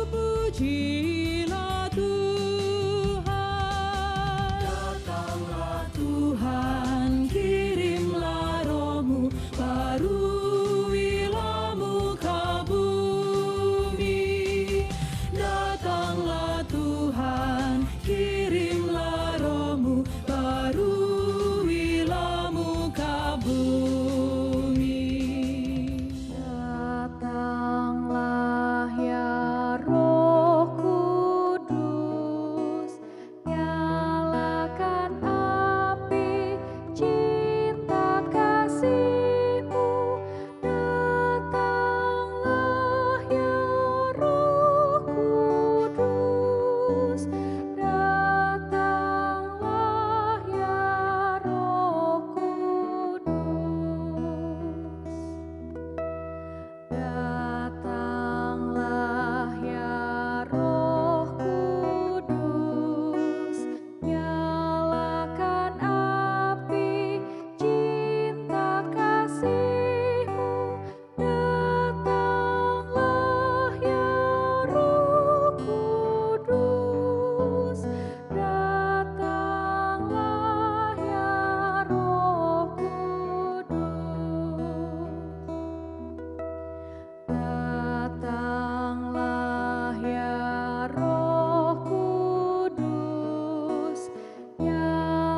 pujilah Tuhan. Datanglah Tuhan, kirimlah Roh-Mu, baruilah muka bumi. Datanglah Tuhan, kirimlah Roh-Mu, baruilah muka bumi. Datanglah ya Roh Kudus, nyalakan api cinta kasih-Mu. Datanglah ya Roh Kudus, datanglah ya Roh Kudus. Datanglah ya Roh Kudus, nyalakan api cinta kasih-Mu. Datanglah ya Roh Kudus, datanglah ya Roh Kudus. Datanglah ya Roh Kudus,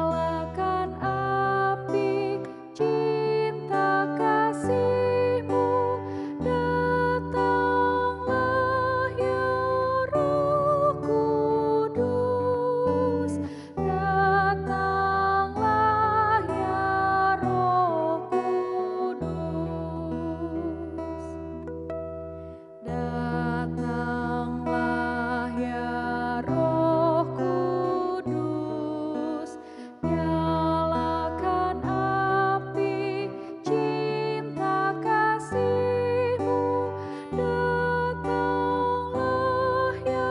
nyalakan api cinta kasih-Mu. Datanglah ya Roh Kudus, datanglah ya Roh Kudus. Datanglah ya Roh Kudus, nyalakan api cinta kasih-Mu. Datanglah ya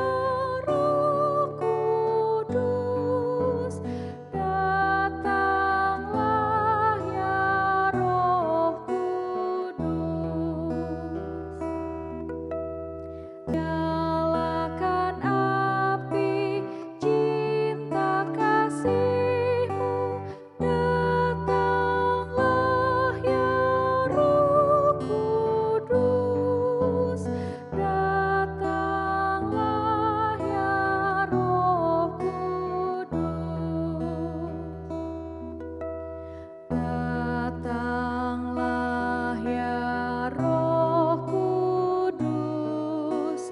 Roh Kudus, datanglah ya Roh Kudus. Nyalakan api cinta kasih-Mu. Datanglah ya Roh Kudus, datanglah ya Roh Kudus. Datanglah ya Roh Kudus,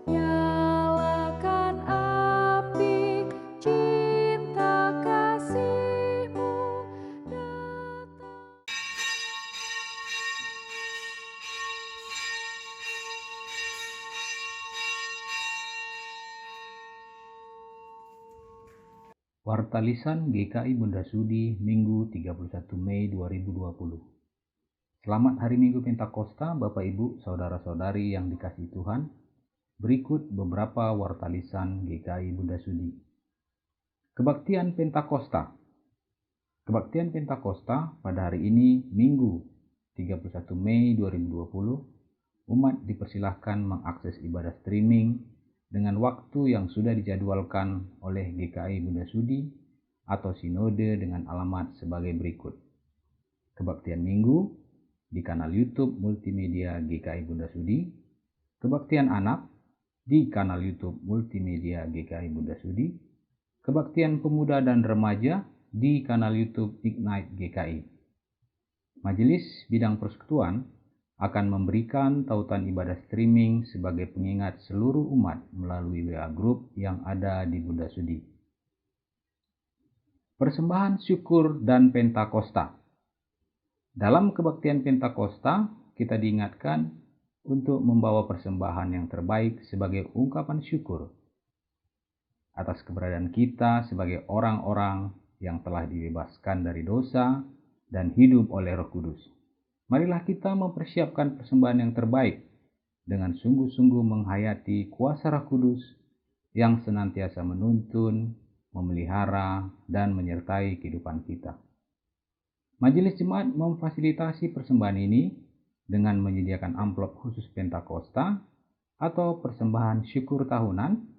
nyalakan api cinta kasih-Mu. Warta Lisan GKI Bunda Sudi, Minggu 31 Mei 2020. Selamat Hari Minggu Pentakosta, Bapak Ibu, Saudara-saudari yang dikasihi Tuhan. Berikut beberapa warta lisan GKI Bunda Sudi. Kebaktian Pentakosta. Kebaktian Pentakosta pada hari ini, Minggu 31 Mei 2020, umat dipersilahkan mengakses ibadah streaming dengan waktu yang sudah dijadwalkan oleh GKI Bunda Sudi atau sinode dengan alamat sebagai berikut. Kebaktian Minggu di kanal YouTube Multimedia GKI Bunda Sudi, Kebaktian Anak di kanal YouTube Multimedia GKI Bunda Sudi, Kebaktian Pemuda dan Remaja di kanal YouTube Ignite GKI. Majelis Bidang Persekutuan akan memberikan tautan ibadah streaming sebagai pengingat seluruh umat melalui WA Group yang ada di Bunda Sudi. Persembahan syukur dan Pentakosta. Dalam kebaktian Pentakosta, kita diingatkan untuk membawa persembahan yang terbaik sebagai ungkapan syukur atas keberadaan kita sebagai orang-orang yang telah dibebaskan dari dosa dan hidup oleh Roh Kudus. Marilah kita mempersiapkan persembahan yang terbaik dengan sungguh-sungguh menghayati kuasa Roh Kudus yang senantiasa menuntun, memelihara, dan menyertai kehidupan kita. Majelis Jemaat memfasilitasi persembahan ini dengan menyediakan amplop khusus Pentakosta atau persembahan syukur tahunan,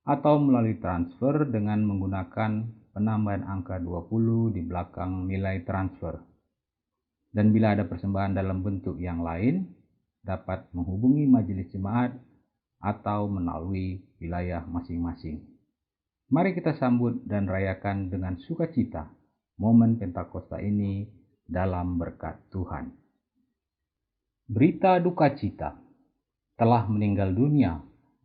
atau melalui transfer dengan menggunakan penambahan angka 20 di belakang nilai transfer. Dan bila ada persembahan dalam bentuk yang lain, dapat menghubungi majelis jemaat atau melalui wilayah masing-masing. Mari kita sambut dan rayakan dengan sukacita momen Pentakosta ini dalam berkat Tuhan. Berita duka cita, telah meninggal dunia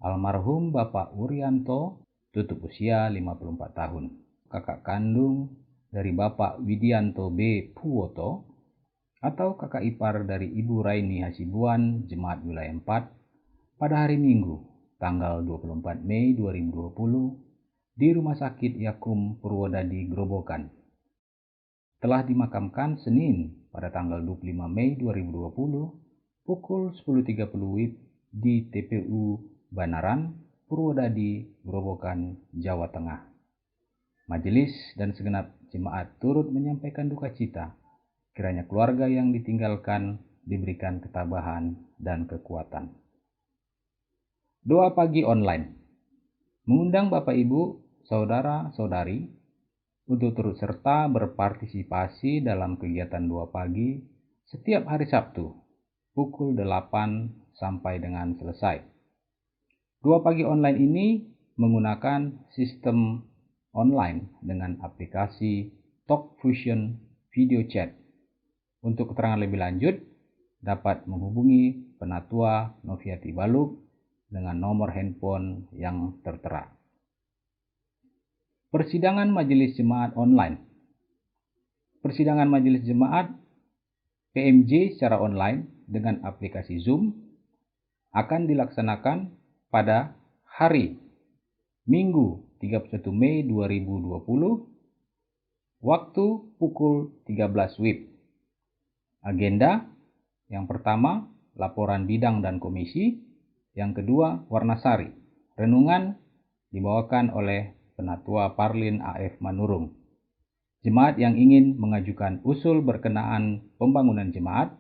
almarhum Bapak Wuryanto, tutup usia 54 tahun. Kakak kandung dari Bapak Widianto B. Puwoto, atau kakak ipar dari Ibu Raini Hasibuan, Jemaat Wilayah 4, pada hari Minggu, tanggal 24 Mei 2020, di Rumah Sakit Yakum Purwodadi, Grobogan. Telah dimakamkan Senin pada tanggal 25 Mei 2020, pukul 10.30 WIB di TPU Banaran, Purwodadi, Grobogan, Jawa Tengah. Majelis dan segenap jemaat turut menyampaikan duka cita. Kiranya keluarga yang ditinggalkan diberikan ketabahan dan kekuatan. Doa pagi online mengundang Bapak Ibu, saudara-saudari untuk turut serta berpartisipasi dalam kegiatan doa pagi setiap hari Sabtu pukul 8 sampai dengan selesai. Doa pagi online ini menggunakan sistem online dengan aplikasi TalkFusion Video Chat. Untuk keterangan lebih lanjut, dapat menghubungi Penatua Noviati Baluk dengan nomor handphone yang tertera. Persidangan Majelis Jemaat Online. Persidangan Majelis Jemaat PMJ secara online dengan aplikasi Zoom akan dilaksanakan pada hari Minggu 31 Mei 2020, waktu pukul 13 WIB. Agenda yang pertama, laporan bidang dan komisi. Yang kedua, Warnasari. Renungan dibawakan oleh Penatua Parlin AF Manurung. Jemaat yang ingin mengajukan usul berkenaan pembangunan jemaat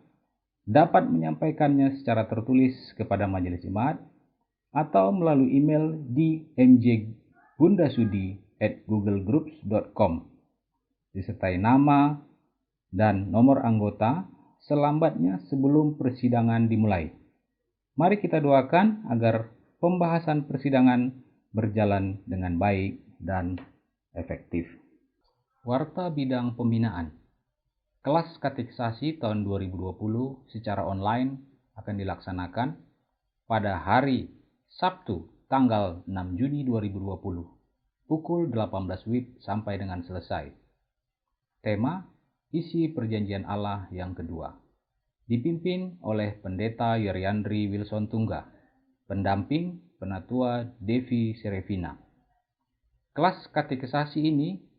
dapat menyampaikannya secara tertulis kepada majelis jemaat atau melalui email di mjbundasudi@googlegroups.com disertai nama dan nomor anggota selambatnya sebelum persidangan dimulai. Mari kita doakan agar pembahasan persidangan berjalan dengan baik dan efektif. Warta Bidang Pembinaan. Kelas katekisasi tahun 2020 secara online akan dilaksanakan pada hari Sabtu tanggal 6 Juni 2020 pukul 18 WIB sampai dengan selesai. Tema: Isi Perjanjian Allah yang kedua. Dipimpin oleh Pendeta Yuryandri Wilson Tungga, pendamping Penatua Devi Serevina. Kelas katekisasi ini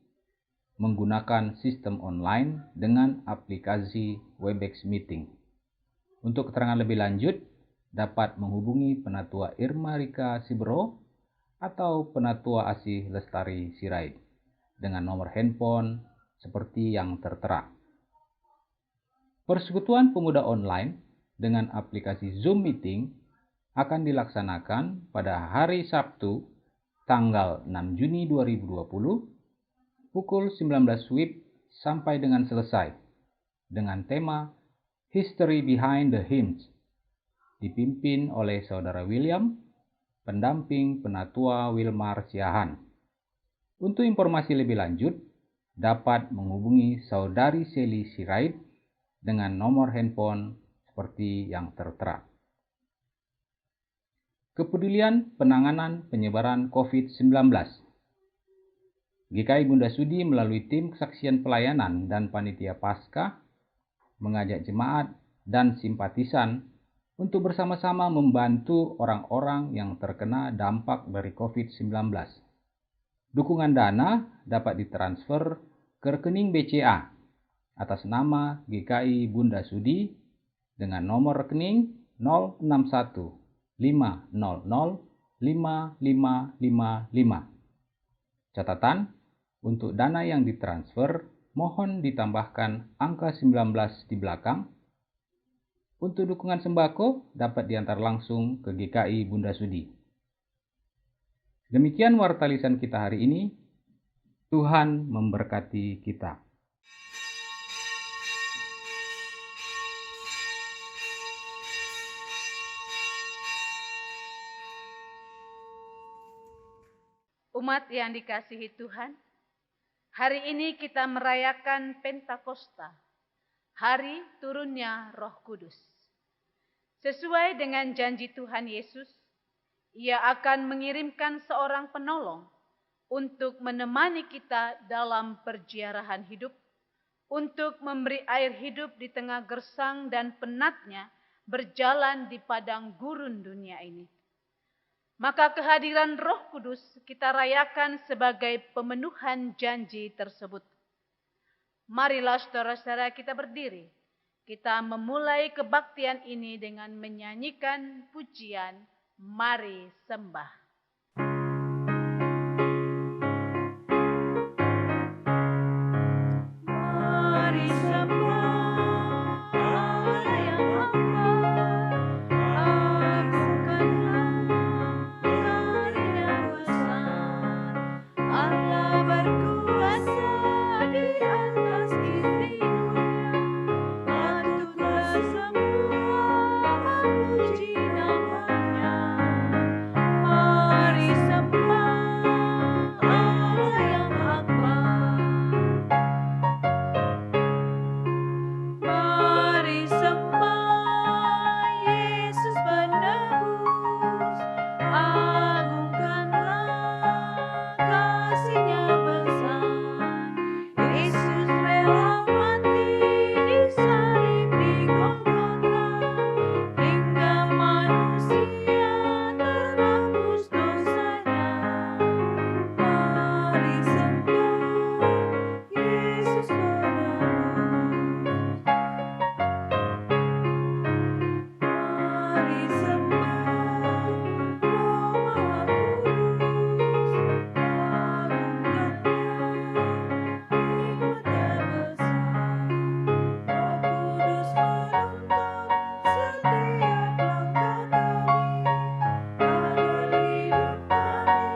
menggunakan sistem online dengan aplikasi Webex Meeting. Untuk keterangan lebih lanjut, dapat menghubungi Penatua Irma Rika Sibro atau Penatua Asih Lestari Sirait dengan nomor handphone seperti yang tertera. Persekutuan Pemuda Online dengan aplikasi Zoom Meeting akan dilaksanakan pada hari Sabtu tanggal 6 Juni 2020 pukul 19 WIB sampai dengan selesai dengan tema History Behind the Hymns, dipimpin oleh Saudara William, pendamping Penatua Wilmar Siahan. Untuk informasi lebih lanjut, dapat menghubungi Saudari Seli Sirait dengan nomor handphone seperti yang tertera. Kepedulian penanganan penyebaran COVID-19. GKI Bunda Sudi melalui tim kesaksian pelayanan dan panitia Paskah mengajak jemaat dan simpatisan untuk bersama-sama membantu orang-orang yang terkena dampak dari COVID-19. Dukungan dana dapat ditransfer ke rekening BCA atas nama GKI Bunda Sudi dengan nomor rekening 061 500 5555. Catatan, untuk dana yang ditransfer mohon ditambahkan angka 19 di belakang Untuk dukungan sembako dapat diantar langsung ke GKI Bunda Sudi. Demikian warta lisan kita hari ini. Tuhan memberkati kita. Umat yang dikasihi Tuhan, hari ini kita merayakan Pentakosta, hari turunnya Roh Kudus. Sesuai dengan janji Tuhan Yesus, Ia akan mengirimkan seorang penolong untuk menemani kita dalam perziarahan hidup, untuk memberi air hidup di tengah gersang dan penatnya berjalan di padang gurun dunia ini. Maka kehadiran Roh Kudus kita rayakan sebagai pemenuhan janji tersebut. Marilah saudara-saudara kita berdiri. Kita memulai kebaktian ini dengan menyanyikan pujian Mari Sembah. Mari sembah Allah yang akbar, agungkanlah karunia besar. Allah berkuasa di atas istri dunia, patutlah semua memuji namanya. Mari sembah Allah yang akbar. Mari sembah Yesus penebus, agungkanlah kasih-Nya besar. Yesus rela mati di salib di Golgota, hingga manusia terhapus dosanya. Mari sembah Yesus penebus. Mari sembah Roh Maha Kudus, agungkanlah hikmat-Nya besar. Roh Kudus menuntun setiap langkah kami, agar hidup kami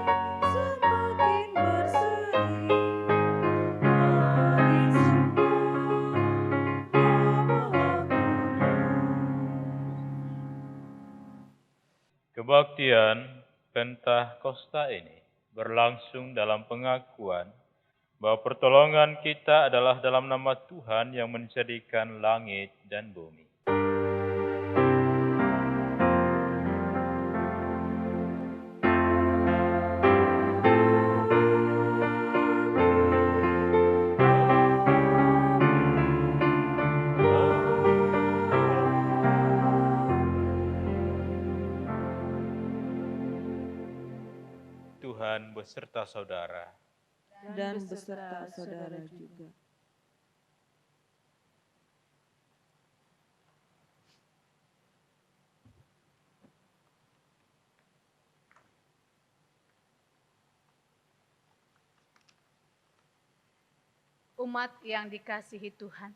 semakin berseri. Mari sembah Roh Maha Kudus. Kebaktian Pentakosta ini berlangsung dalam pengakuan bahwa pertolongan kita adalah dalam nama Tuhan yang menjadikan langit dan bumi. Tuhan beserta saudara. Dan beserta saudara juga. Umat yang dikasihi Tuhan,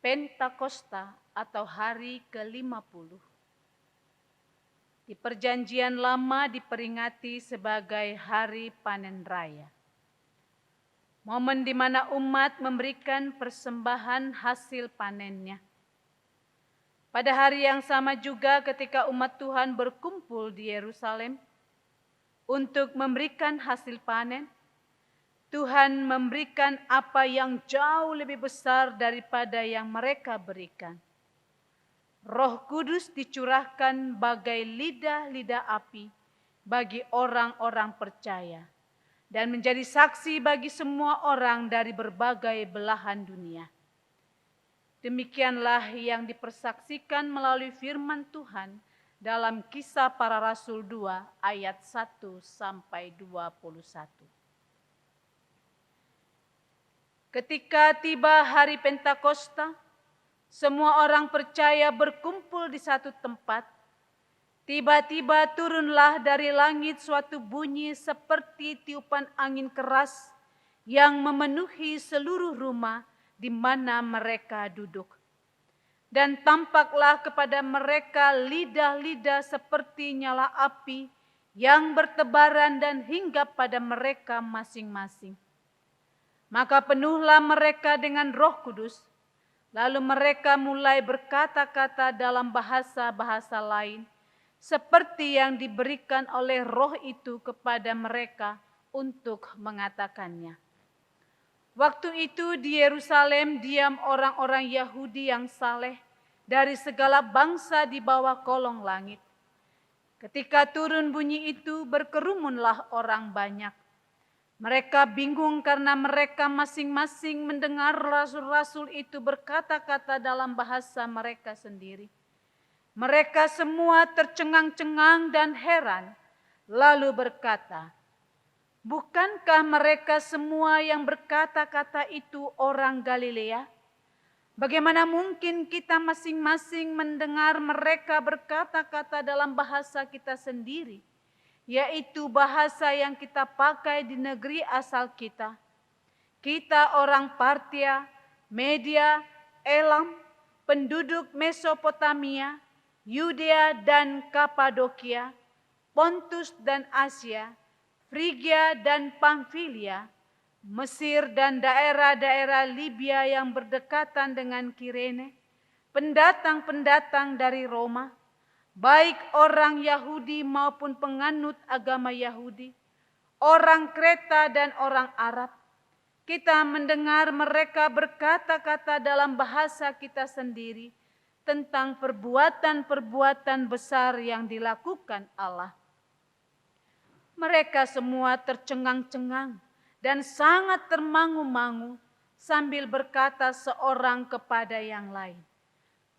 Pentakosta atau hari ke-50 di Perjanjian Lama diperingati sebagai hari panen raya. Momen di mana umat memberikan persembahan hasil panennya. Pada hari yang sama juga ketika umat Tuhan berkumpul di Yerusalem untuk memberikan hasil panen, Tuhan memberikan apa yang jauh lebih besar daripada yang mereka berikan. Roh Kudus dicurahkan bagai lidah-lidah api bagi orang-orang percaya dan menjadi saksi bagi semua orang dari berbagai belahan dunia. Demikianlah yang dipersaksikan melalui firman Tuhan dalam Kisah Para Rasul 2 ayat 1 sampai 21. Ketika tiba hari Pentakosta, semua orang percaya berkumpul di satu tempat. Tiba-tiba turunlah dari langit suatu bunyi seperti tiupan angin keras yang memenuhi seluruh rumah di mana mereka duduk. Dan tampaklah kepada mereka lidah-lidah seperti nyala api yang bertebaran dan hinggap pada mereka masing-masing. Maka penuhlah mereka dengan Roh Kudus, lalu mereka mulai berkata-kata dalam bahasa-bahasa lain, seperti yang diberikan oleh Roh itu kepada mereka untuk mengatakannya. Waktu itu di Yerusalem diam orang-orang Yahudi yang saleh dari segala bangsa di bawah kolong langit. Ketika turun bunyi itu, berkerumunlah orang banyak. Mereka bingung karena mereka masing-masing mendengar rasul-rasul itu berkata-kata dalam bahasa mereka sendiri. Mereka semua tercengang-cengang dan heran, lalu berkata, "Bukankah mereka semua yang berkata-kata itu orang Galilea? Bagaimana mungkin kita masing-masing mendengar mereka berkata-kata dalam bahasa kita sendiri, yaitu bahasa yang kita pakai di negeri asal kita? Kita orang Partia, Media, Elam, penduduk Mesopotamia, Yudea dan Kapadokia, Pontus dan Asia, Frigia dan Pamfilia, Mesir dan daerah-daerah Libya yang berdekatan dengan Kirene, pendatang-pendatang dari Roma, baik orang Yahudi maupun penganut agama Yahudi, orang Kreta dan orang Arab. Kita mendengar mereka berkata-kata dalam bahasa kita sendiri tentang perbuatan-perbuatan besar yang dilakukan Allah." Mereka semua tercengang-cengang dan sangat termangu-mangu sambil berkata seorang kepada yang lain,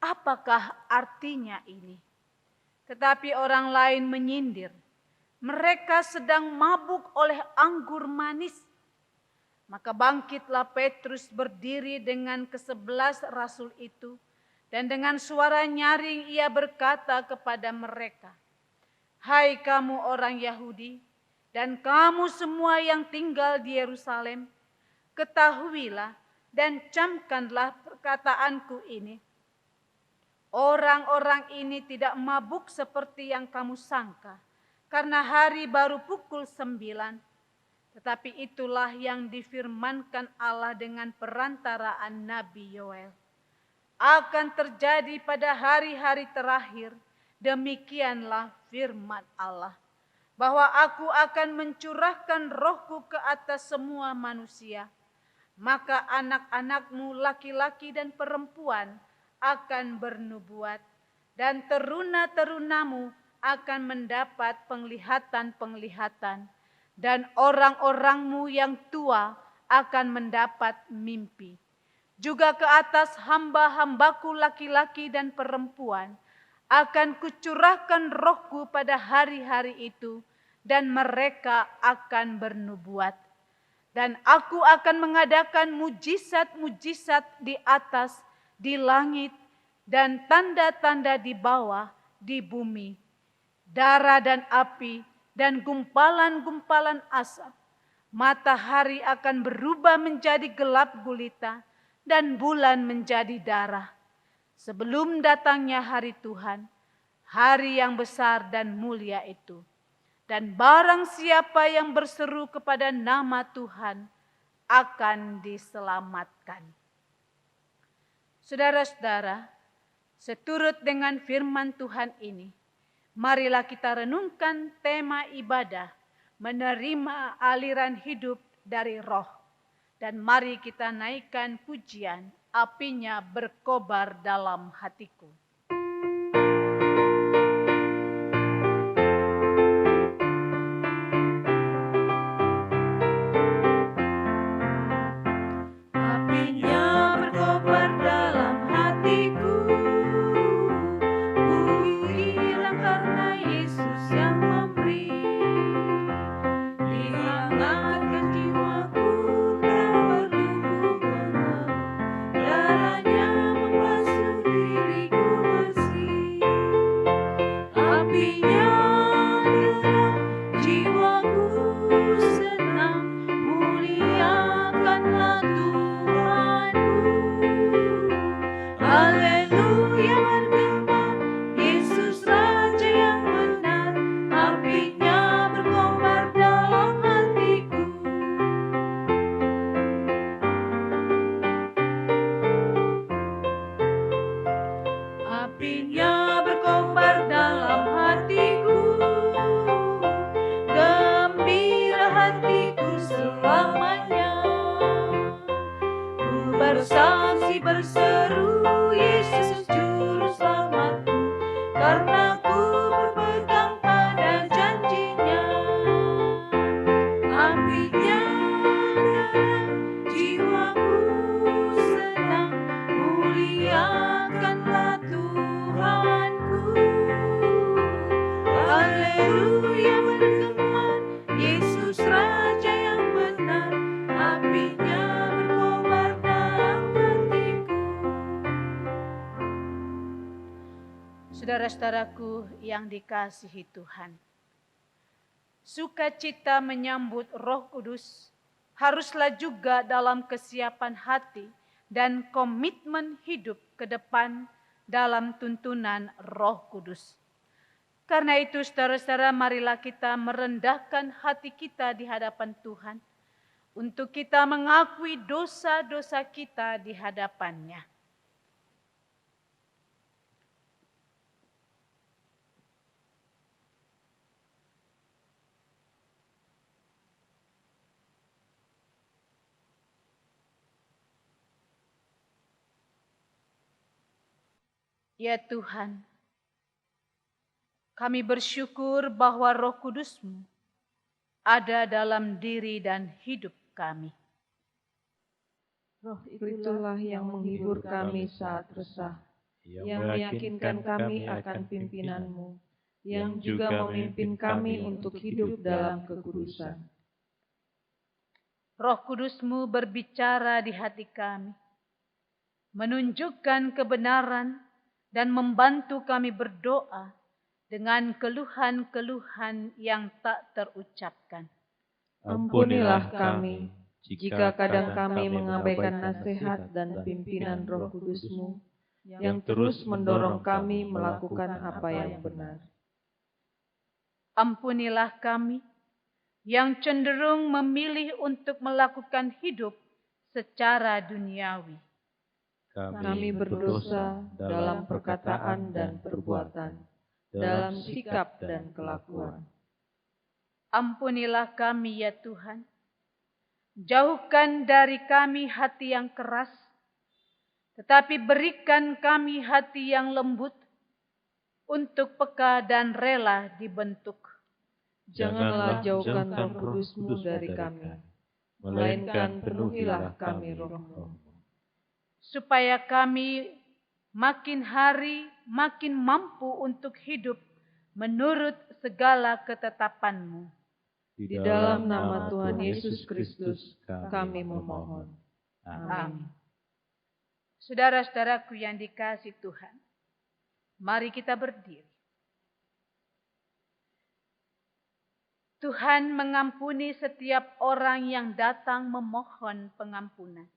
"Apakah artinya ini?" Tetapi orang lain menyindir, "Mereka sedang mabuk oleh anggur manis." Maka bangkitlah Petrus berdiri dengan ke-11 rasul itu, dan dengan suara nyaring ia berkata kepada mereka, "Hai kamu orang Yahudi, dan kamu semua yang tinggal di Yerusalem, ketahuilah dan camkanlah perkataanku ini. Orang-orang ini tidak mabuk seperti yang kamu sangka, karena hari baru pukul 9. Tetapi itulah yang difirmankan Allah dengan perantaraan Nabi Yoel. Akan terjadi pada hari-hari terakhir, demikianlah firman Allah, bahwa aku akan mencurahkan rohku ke atas semua manusia. Maka anak-anakmu laki-laki dan perempuan akan bernubuat, dan teruna-terunamu akan mendapat penglihatan-penglihatan, dan orang-orangmu yang tua akan mendapat mimpi. Juga ke atas hamba-hambaku laki-laki dan perempuan akan kucurahkan rohku pada hari-hari itu, dan mereka akan bernubuat. Dan aku akan mengadakan mujizat-mujizat di atas, di langit, dan tanda-tanda di bawah, di bumi, darah dan api, dan gumpalan-gumpalan asap. Matahari akan berubah menjadi gelap gulita, dan bulan menjadi darah, sebelum datangnya hari Tuhan, hari yang besar dan mulia itu. Dan barang siapa yang berseru kepada nama Tuhan akan diselamatkan." Saudara-saudara, seturut dengan firman Tuhan ini, marilah kita renungkan tema ibadah, menerima aliran hidup dari Roh. Dan mari kita naikkan pujian, apinya berkobar dalam hatiku. Apinya berkobar dalam hatiku, ku hilang karena Yesus yang memberi. Dihangatkan jiwaku, tak perlu ku mengeluh, darahnya membasuh diriku Haleluya bergema, Yesus Raja yang benar, apinya berkobar dalam hatiku. Saudara-saudaraku yang dikasihi Tuhan, sukacita menyambut Roh Kudus haruslah juga dalam kesiapan hati dan komitmen hidup ke depan dalam tuntunan Roh Kudus. Karena itu saudara-saudara, marilah kita merendahkan hati kita di hadapan Tuhan untuk kita mengakui dosa-dosa kita di hadapan-Nya. Ya Tuhan, kami bersyukur bahwa Roh Kudus-Mu ada dalam diri dan hidup kami. Roh itulah yang menghibur kami saat resah, yang meyakinkan kami akan pimpinan-Mu, yang juga memimpin kami untuk hidup dalam kekudusan. Roh Kudus-Mu berbicara di hati kami, menunjukkan kebenaran dan membantu kami berdoa dengan keluhan-keluhan yang tak terucapkan. Ampunilah kami, jika kadang kami mengabaikan nasihat dan pimpinan Roh Kudus-Mu, yang terus mendorong kami melakukan apa yang benar. Ampunilah kami, yang cenderung memilih untuk melakukan hidup secara duniawi. Kami berdosa dalam perkataan dan perbuatan, dalam sikap dan kelakuan. Ampunilah kami ya Tuhan, jauhkan dari kami hati yang keras, tetapi berikan kami hati yang lembut untuk peka dan rela dibentuk. Janganlah jauhkan Roh Kudus-Mu dari kami, melainkan penuhilah kami Roh-Mu, supaya kami makin hari makin mampu untuk hidup menurut segala ketetapan-Mu. Di dalam nama Tuhan Yesus Kristus kami memohon. Amin. Saudara-saudaraku yang dikasihi Tuhan, mari kita berdiri. Tuhan mengampuni setiap orang yang datang memohon pengampunan.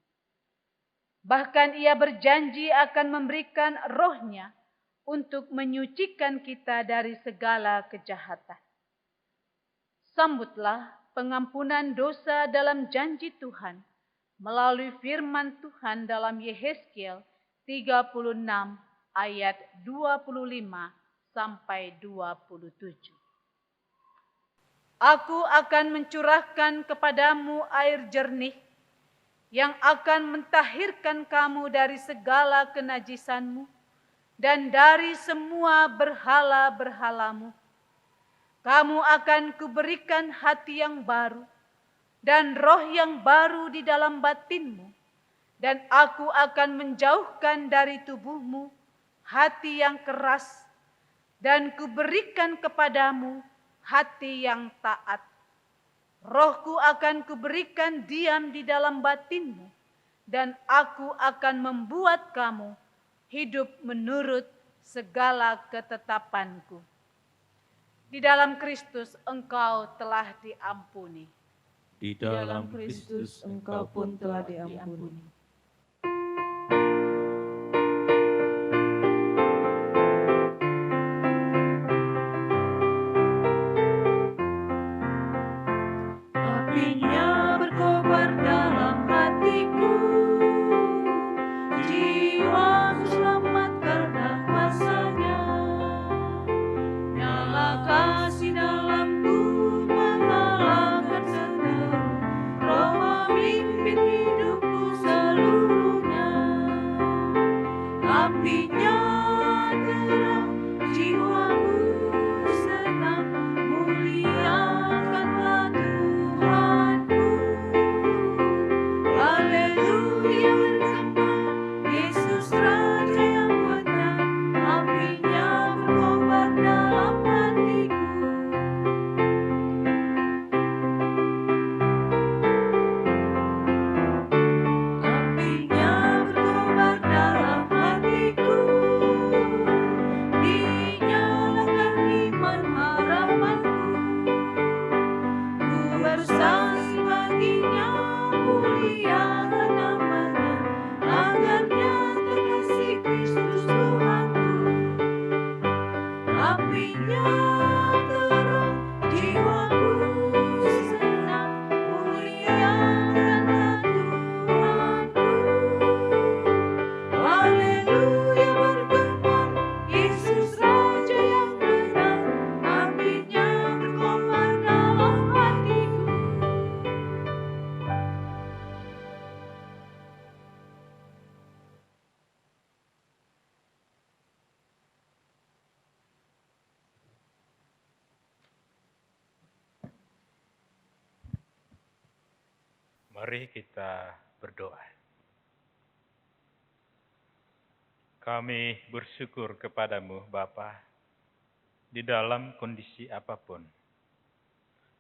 Bahkan Ia berjanji akan memberikan Roh-Nya untuk menyucikan kita dari segala kejahatan. Sambutlah pengampunan dosa dalam janji Tuhan melalui firman Tuhan dalam Yehezkiel 36 ayat 25 sampai 27. Aku akan mencurahkan kepadamu air jernih yang akan mentahirkan kamu dari segala kenajisanmu dan dari semua berhala-berhalamu. Kamu akan kuberikan hati yang baru dan roh yang baru di dalam batinmu, dan aku akan menjauhkan dari tubuhmu hati yang keras, dan kuberikan kepadamu hati yang taat. Rohku akan kuberikan diam di dalam batinmu, dan aku akan membuat kamu hidup menurut segala ketetapanku. Di dalam Kristus engkau telah diampuni. Di dalam Kristus engkau pun telah diampuni. Apinya berkobar dalam hatiku, jiwa selamat karena kuasa-Nya. Nyala kasih dalamku mengalahkan seteru, Roh memimpin hidupku. Mari kita berdoa. Kami bersyukur kepadamu Bapa, di dalam kondisi apapun,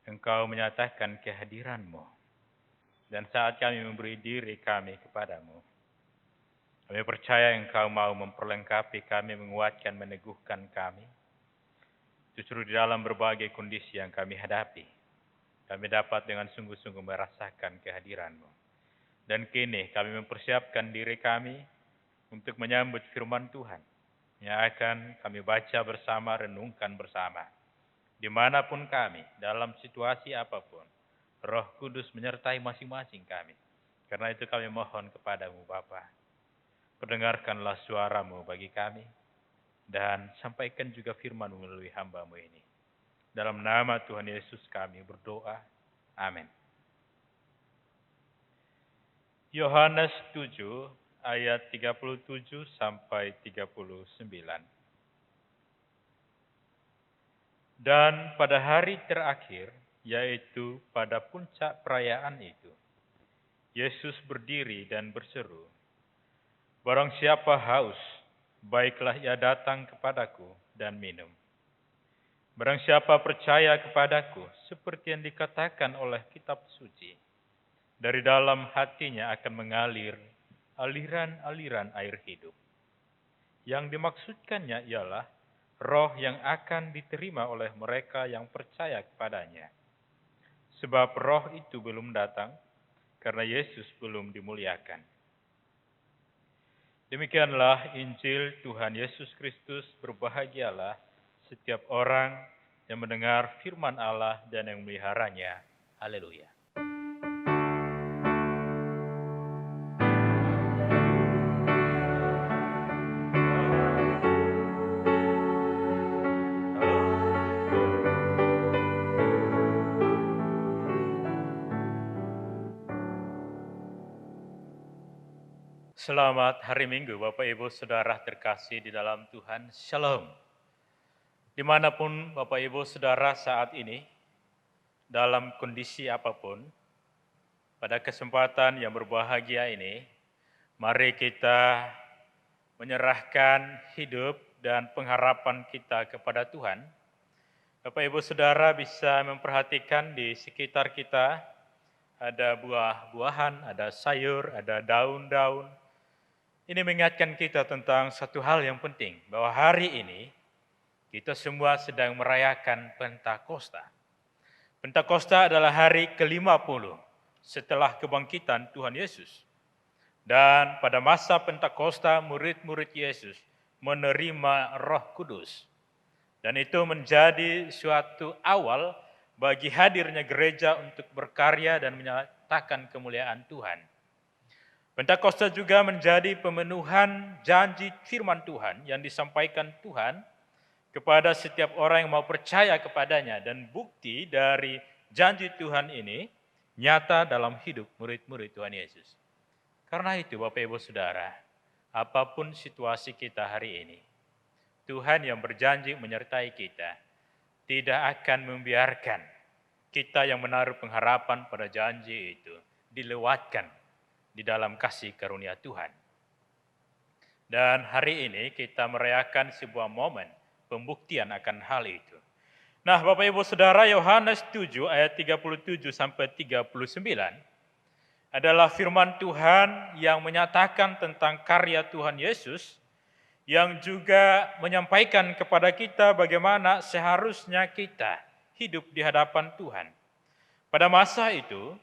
Engkau menyatakan kehadiran-Mu. Dan saat kami memberi diri kami kepadamu, kami percaya Engkau mau memperlengkapi kami, menguatkan, meneguhkan kami. Justru di dalam berbagai kondisi yang kami hadapi, kami dapat dengan sungguh-sungguh merasakan kehadiran-Mu. Dan kini kami mempersiapkan diri kami untuk menyambut firman Tuhan yang akan kami baca bersama, renungkan bersama. Dimanapun kami, dalam situasi apapun, Roh Kudus menyertai masing-masing kami. Karena itu kami mohon kepadamu Bapa, perdengarkanlah suara-Mu bagi kami, dan sampaikan juga firman-Mu melalui hamba-Mu ini. Dalam nama Tuhan Yesus kami berdoa. Amin. Yohanes 7 ayat 37 sampai 39. Dan pada hari terakhir, yaitu pada puncak perayaan itu, Yesus berdiri dan berseru, "Barang siapa haus, baiklah ia datang kepadaku dan minum. Barang siapa percaya kepadaku, seperti yang dikatakan oleh kitab suci, dari dalam hatinya akan mengalir aliran-aliran air hidup." Yang dimaksudkannya ialah Roh yang akan diterima oleh mereka yang percaya kepadanya. Sebab Roh itu belum datang, karena Yesus belum dimuliakan. Demikianlah Injil Tuhan Yesus Kristus. Berbahagialah setiap orang yang mendengar firman Allah dan yang memeliharanya. Haleluya. Selamat hari Minggu, Bapak Ibu Saudara terkasih di dalam Tuhan. Shalom. Dimanapun Bapak Ibu Saudara saat ini, dalam kondisi apapun, pada kesempatan yang berbahagia ini, mari kita menyerahkan hidup dan pengharapan kita kepada Tuhan. Bapak Ibu Saudara bisa memperhatikan di sekitar kita, ada buah-buahan, ada sayur, ada daun-daun. Ini mengingatkan kita tentang satu hal yang penting, bahwa hari ini kita semua sedang merayakan Pentakosta. Pentakosta adalah hari ke-50 setelah kebangkitan Tuhan Yesus. Dan pada masa Pentakosta, murid-murid Yesus menerima Roh Kudus. Dan itu menjadi suatu awal bagi hadirnya gereja untuk berkarya dan menyatakan kemuliaan Tuhan. Pentakosta juga menjadi pemenuhan janji firman Tuhan yang disampaikan Tuhan kepada setiap orang yang mau percaya kepadanya, dan bukti dari janji Tuhan ini nyata dalam hidup murid-murid Tuhan Yesus. Karena itu Bapak Ibu Saudara, apapun situasi kita hari ini, Tuhan yang berjanji menyertai kita, tidak akan membiarkan kita yang menaruh pengharapan pada janji itu dilewatkan di dalam kasih karunia Tuhan. Dan hari ini kita merayakan sebuah momen pembuktian akan hal itu. Nah, Bapak Ibu Saudara, Yohanes 7 ayat 37 sampai 39 adalah firman Tuhan yang menyatakan tentang karya Tuhan Yesus, yang juga menyampaikan kepada kita bagaimana seharusnya kita hidup di hadapan Tuhan. Pada masa itu,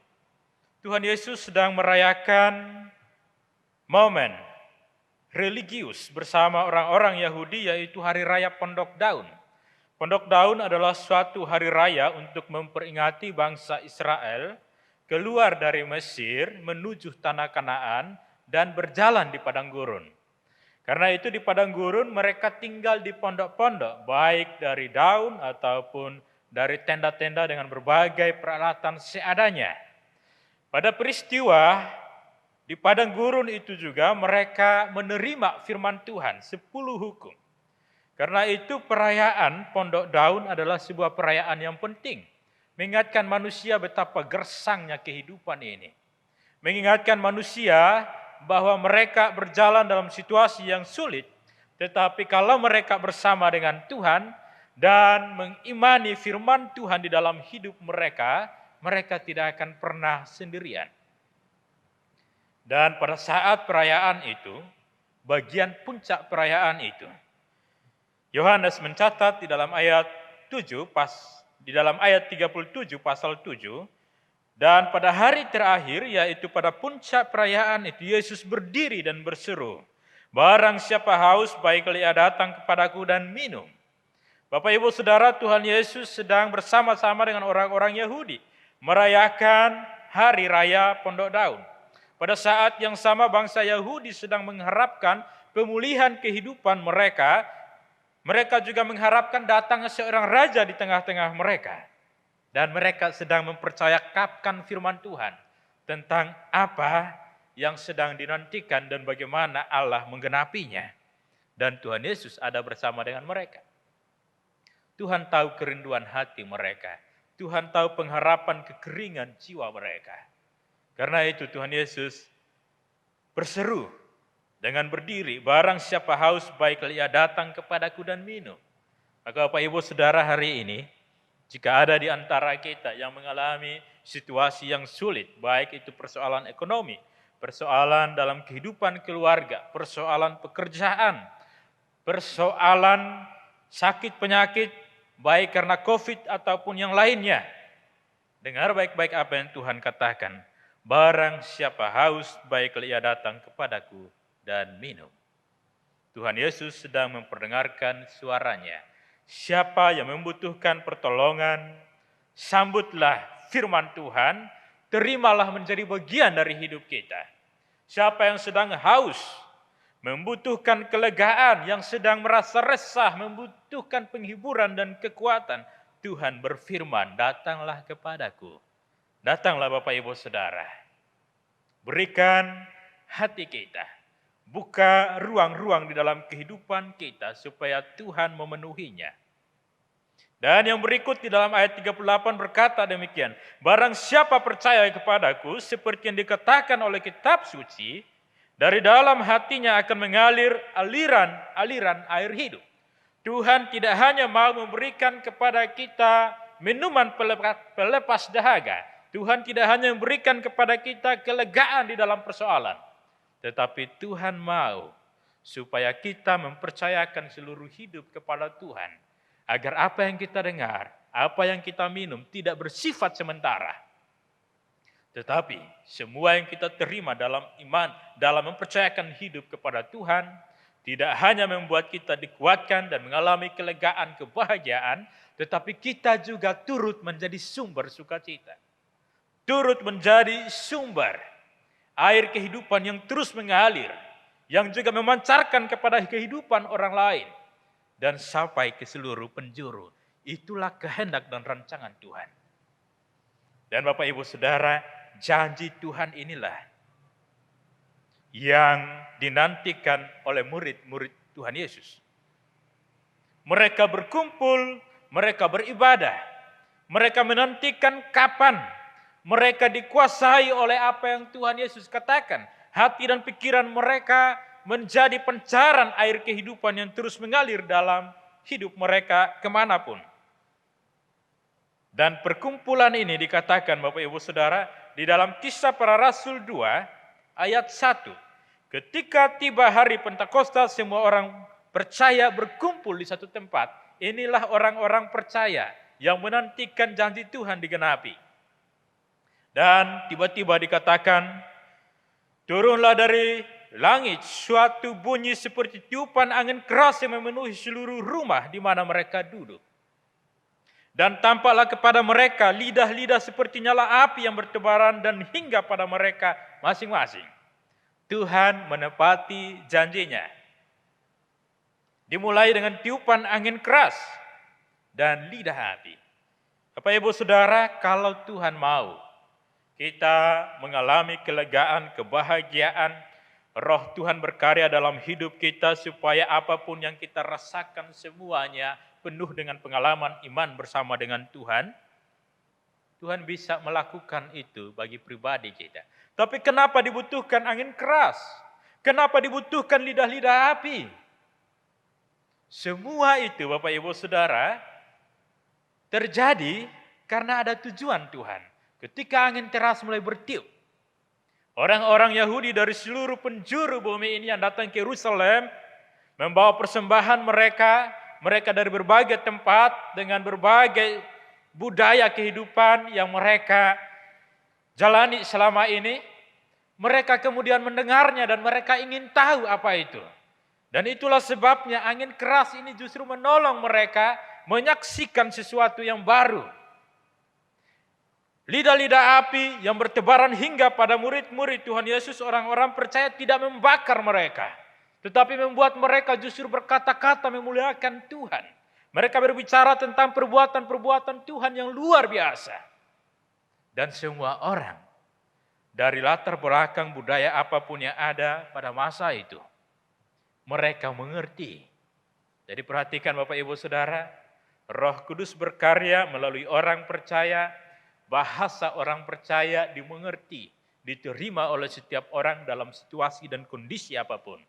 Tuhan Yesus sedang merayakan momen religius bersama orang-orang Yahudi, yaitu hari raya Pondok Daun. Pondok Daun adalah suatu hari raya untuk memperingati bangsa Israel keluar dari Mesir menuju tanah Kanaan dan berjalan di padang gurun. Karena itu di padang gurun mereka tinggal di pondok-pondok, baik dari daun ataupun dari tenda-tenda dengan berbagai peralatan seadanya. Pada peristiwa di padang gurun itu juga mereka menerima firman Tuhan, 10 hukum. Karena itu perayaan Pondok Daun adalah sebuah perayaan yang penting, mengingatkan manusia betapa gersangnya kehidupan ini. mengingatkan manusia bahwa mereka berjalan dalam situasi yang sulit, tetapi kalau mereka bersama dengan Tuhan dan mengimani firman Tuhan di dalam hidup mereka, mereka tidak akan pernah sendirian. Dan pada saat perayaan itu, bagian puncak perayaan itu, Yohanes mencatat di dalam ayat 37 pasal 7, dan pada hari terakhir, yaitu pada puncak perayaan itu, Yesus berdiri dan berseru, "Barang siapa haus, baiklah ia datang kepadaku dan minum." Bapak Ibu Saudara, Tuhan Yesus sedang bersama-sama dengan orang-orang Yahudi merayakan hari raya Pondok Daun. Pada saat yang sama bangsa Yahudi sedang mengharapkan pemulihan kehidupan mereka. Mereka juga mengharapkan datangnya seorang raja di tengah-tengah mereka. Dan mereka sedang mempercayakapkan firman Tuhan tentang apa yang sedang dinantikan dan bagaimana Allah menggenapinya. Dan Tuhan Yesus ada bersama dengan mereka. Tuhan tahu kerinduan hati mereka. Tuhan tahu pengharapan kekeringan jiwa mereka. Karena itu Tuhan Yesus berseru dengan berdiri, "Barang siapa haus, baiklah ia datang kepadaku dan minum." Maka Bapak Ibu Saudara, hari ini, jika ada di antara kita yang mengalami situasi yang sulit, baik itu persoalan ekonomi, persoalan dalam kehidupan keluarga, persoalan pekerjaan, persoalan sakit penyakit, baik karena COVID ataupun yang lainnya, dengar baik-baik apa yang Tuhan katakan. Barang siapa haus, baiklah ia datang kepadaku dan minum. Tuhan Yesus sedang memperdengarkan suaranya. Siapa yang membutuhkan pertolongan, sambutlah firman Tuhan, terimalah menjadi bagian dari hidup kita. Siapa yang sedang haus, membutuhkan kelegaan, yang sedang merasa resah, membutuhkan penghiburan dan kekuatan, Tuhan berfirman, "Datanglah kepadaku." Datanglah Bapak Ibu Saudara. Berikan hati kita. Buka ruang-ruang di dalam kehidupan kita supaya Tuhan memenuhinya. Dan yang berikut di dalam ayat 38 berkata demikian, "Barang siapa percaya kepadaku, seperti yang dikatakan oleh kitab suci, dari dalam hatinya akan mengalir aliran-aliran air hidup." Tuhan tidak hanya mau memberikan kepada kita minuman pelepas dahaga. Tuhan tidak hanya memberikan kepada kita kelegaan di dalam persoalan. Tetapi Tuhan mau supaya kita mempercayakan seluruh hidup kepada Tuhan. Agar apa yang kita dengar, apa yang kita minum tidak bersifat sementara. Tetapi semua yang kita terima dalam iman, dalam mempercayakan hidup kepada Tuhan, tidak hanya membuat kita dikuatkan dan mengalami kelegaan, kebahagiaan, tetapi kita juga turut menjadi sumber sukacita. Turut menjadi sumber air kehidupan yang terus mengalir, yang juga memancarkan kepada kehidupan orang lain, dan sampai ke seluruh penjuru. Itulah kehendak dan rancangan Tuhan. Dan Bapak Ibu Saudara, janji Tuhan inilah yang dinantikan oleh murid-murid Tuhan Yesus. Mereka berkumpul, mereka beribadah, mereka menantikan kapan mereka dikuasai oleh apa yang Tuhan Yesus katakan. Hati dan pikiran mereka menjadi pancaran air kehidupan yang terus mengalir dalam hidup mereka kemanapun. Dan perkumpulan ini dikatakan Bapak Ibu Saudara di dalam Kisah Para Rasul 2 ayat 1. Ketika tiba hari Pentakosta, semua orang percaya berkumpul di satu tempat. Inilah orang-orang percaya yang menantikan janji Tuhan digenapi. Dan tiba-tiba dikatakan, turunlah dari langit suatu bunyi seperti tiupan angin keras yang memenuhi seluruh rumah di mana mereka duduk. Dan tampaklah kepada mereka lidah-lidah seperti nyala api yang bertebaran dan hingga pada mereka masing-masing. Tuhan menepati janjinya. Dimulai dengan tiupan angin keras dan lidah api. Bapak Ibu Saudara, kalau Tuhan mau, kita mengalami kelegaan, kebahagiaan, Roh Tuhan berkarya dalam hidup kita supaya apapun yang kita rasakan semuanya penuh dengan pengalaman iman bersama dengan Tuhan. Tuhan bisa melakukan itu bagi pribadi kita. Tapi kenapa dibutuhkan angin keras? Kenapa dibutuhkan lidah-lidah api? Semua itu Bapak Ibu Saudara terjadi karena ada tujuan Tuhan. Ketika angin keras mulai bertiup, orang-orang Yahudi dari seluruh penjuru bumi ini yang datang ke Yerusalem membawa persembahan mereka dari berbagai tempat dengan berbagai budaya kehidupan yang mereka jalani selama ini. Mereka kemudian mendengarnya dan mereka ingin tahu apa itu. Dan itulah sebabnya angin keras ini justru menolong mereka menyaksikan sesuatu yang baru. Lidah-lidah api yang bertebaran hingga pada murid-murid Tuhan Yesus, orang-orang percaya tidak membakar mereka, tetapi membuat mereka justru berkata-kata memuliakan Tuhan. Mereka berbicara tentang perbuatan-perbuatan Tuhan yang luar biasa. Dan semua orang dari latar belakang budaya apapun yang ada pada masa itu, mereka mengerti. Jadi perhatikan Bapak Ibu Saudara, Roh Kudus berkarya melalui orang percaya, bahasa orang percaya dimengerti, diterima oleh setiap orang dalam situasi dan kondisi apapun.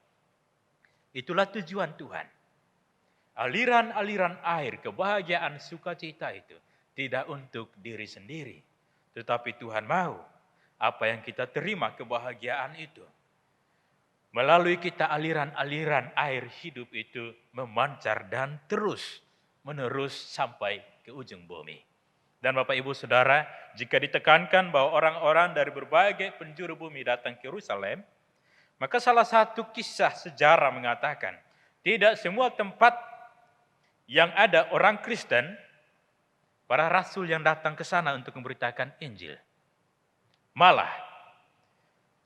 Itulah tujuan Tuhan. Aliran-aliran air kebahagiaan sukacita itu tidak untuk diri sendiri, tetapi Tuhan mau apa yang kita terima kebahagiaan itu. Melalui kita aliran-aliran air hidup itu memancar dan terus menerus sampai ke ujung bumi. Dan Bapak Ibu Saudara, jika ditekankan bahwa orang-orang dari berbagai penjuru bumi datang ke Yerusalem, maka salah satu kisah sejarah mengatakan, tidak semua tempat yang ada orang Kristen, para rasul yang datang ke sana untuk memberitakan Injil. Malah,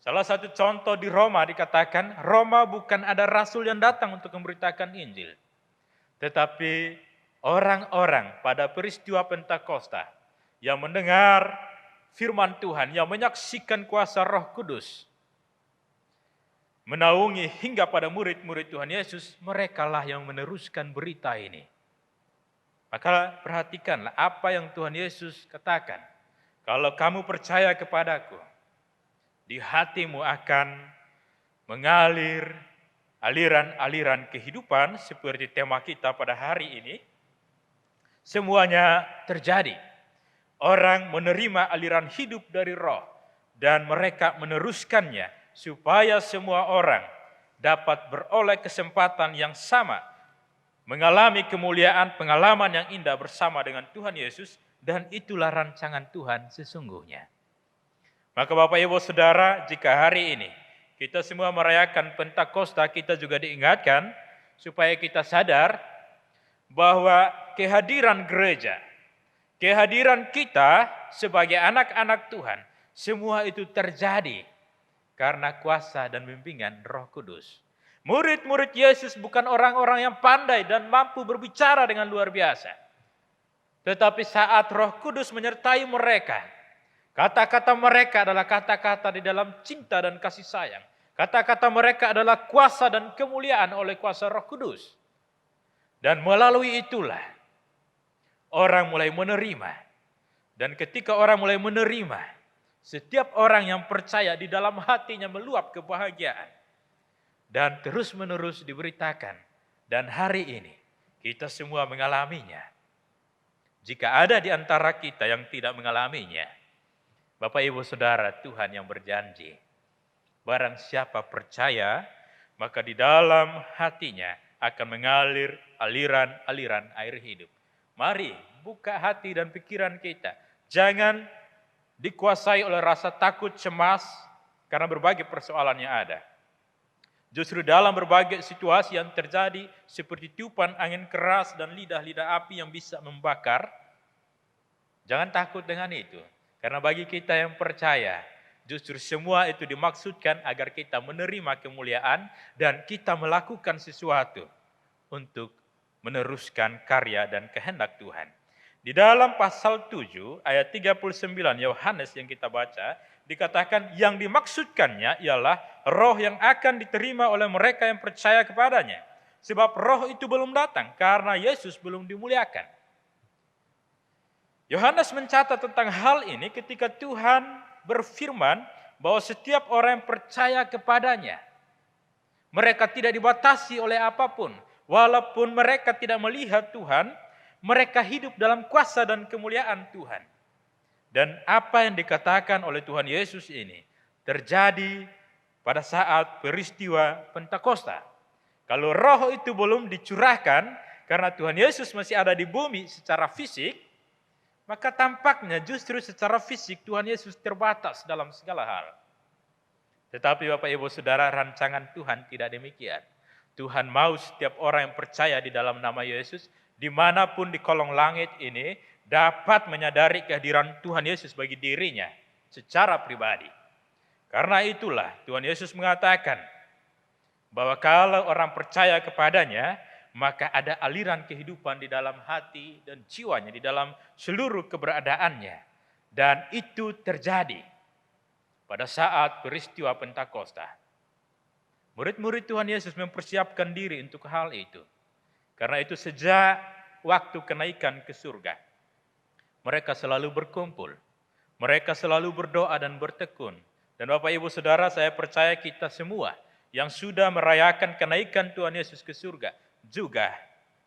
salah satu contoh di Roma dikatakan, Roma bukan ada rasul yang datang untuk memberitakan Injil. Tetapi orang-orang pada peristiwa Pentakosta yang mendengar firman Tuhan, yang menyaksikan kuasa Roh Kudus, menaungi hingga pada murid-murid Tuhan Yesus, merekalah yang meneruskan berita ini. Maka perhatikanlah apa yang Tuhan Yesus katakan. Kalau kamu percaya kepadaku, di hatimu akan mengalir aliran-aliran kehidupan seperti tema kita pada hari ini. Semuanya terjadi. Orang menerima aliran hidup dari Roh dan mereka meneruskannya supaya semua orang dapat beroleh kesempatan yang sama, mengalami kemuliaan, pengalaman yang indah bersama dengan Tuhan Yesus, dan itulah rancangan Tuhan sesungguhnya. Maka Bapak Ibu Saudara, jika hari ini kita semua merayakan Pentakosta, kita juga diingatkan supaya kita sadar bahwa kehadiran gereja, kehadiran kita sebagai anak-anak Tuhan, semua itu terjadi karena kuasa dan bimbingan Roh Kudus. Murid-murid Yesus bukan orang-orang yang pandai dan mampu berbicara dengan luar biasa. Tetapi saat Roh Kudus menyertai mereka, kata-kata mereka adalah kata-kata di dalam cinta dan kasih sayang. Kata-kata mereka adalah kuasa dan kemuliaan oleh kuasa Roh Kudus. Dan melalui itulah orang mulai menerima. Dan ketika orang mulai menerima, setiap orang yang percaya di dalam hatinya meluap kebahagiaan. Dan terus-menerus diberitakan. Dan hari ini kita semua mengalaminya. Jika ada di antara kita yang tidak mengalaminya, Bapak Ibu Saudara, Tuhan yang berjanji, barang siapa percaya, maka di dalam hatinya akan mengalir aliran-aliran air hidup. Mari buka hati dan pikiran kita. Jangan dikuasai oleh rasa takut, cemas, karena berbagai persoalan yang ada. Justru dalam berbagai situasi yang terjadi, seperti tiupan angin keras dan lidah-lidah api yang bisa membakar, jangan takut dengan itu. Karena bagi kita yang percaya, justru semua itu dimaksudkan agar kita menerima kemuliaan dan kita melakukan sesuatu untuk meneruskan karya dan kehendak Tuhan. Di dalam pasal 7 ayat 39 Yohanes yang kita baca, dikatakan yang dimaksudkannya ialah roh yang akan diterima oleh mereka yang percaya kepadanya. Sebab roh itu belum datang karena Yesus belum dimuliakan. Yohanes mencatat tentang hal ini ketika Tuhan berfirman bahwa setiap orang yang percaya kepadanya, mereka tidak dibatasi oleh apapun. Walaupun mereka tidak melihat Tuhan, mereka hidup dalam kuasa dan kemuliaan Tuhan. Dan apa yang dikatakan oleh Tuhan Yesus ini terjadi pada saat peristiwa Pentakosta. Kalau roh itu belum dicurahkan, karena Tuhan Yesus masih ada di bumi secara fisik, maka tampaknya justru secara fisik Tuhan Yesus terbatas dalam segala hal. Tetapi Bapak Ibu Saudara, rancangan Tuhan tidak demikian. Tuhan mau setiap orang yang percaya di dalam nama Yesus, dimanapun di kolong langit ini, dapat menyadari kehadiran Tuhan Yesus bagi dirinya secara pribadi. Karena itulah Tuhan Yesus mengatakan bahwa kalau orang percaya kepadanya, maka ada aliran kehidupan di dalam hati dan jiwanya, di dalam seluruh keberadaannya. Dan itu terjadi pada saat peristiwa Pentakosta. Murid-murid Tuhan Yesus mempersiapkan diri untuk hal itu. Karena itu sejak waktu kenaikan ke surga, mereka selalu berkumpul. Mereka selalu berdoa dan bertekun. Dan Bapak Ibu Saudara, saya percaya kita semua yang sudah merayakan kenaikan Tuhan Yesus ke surga juga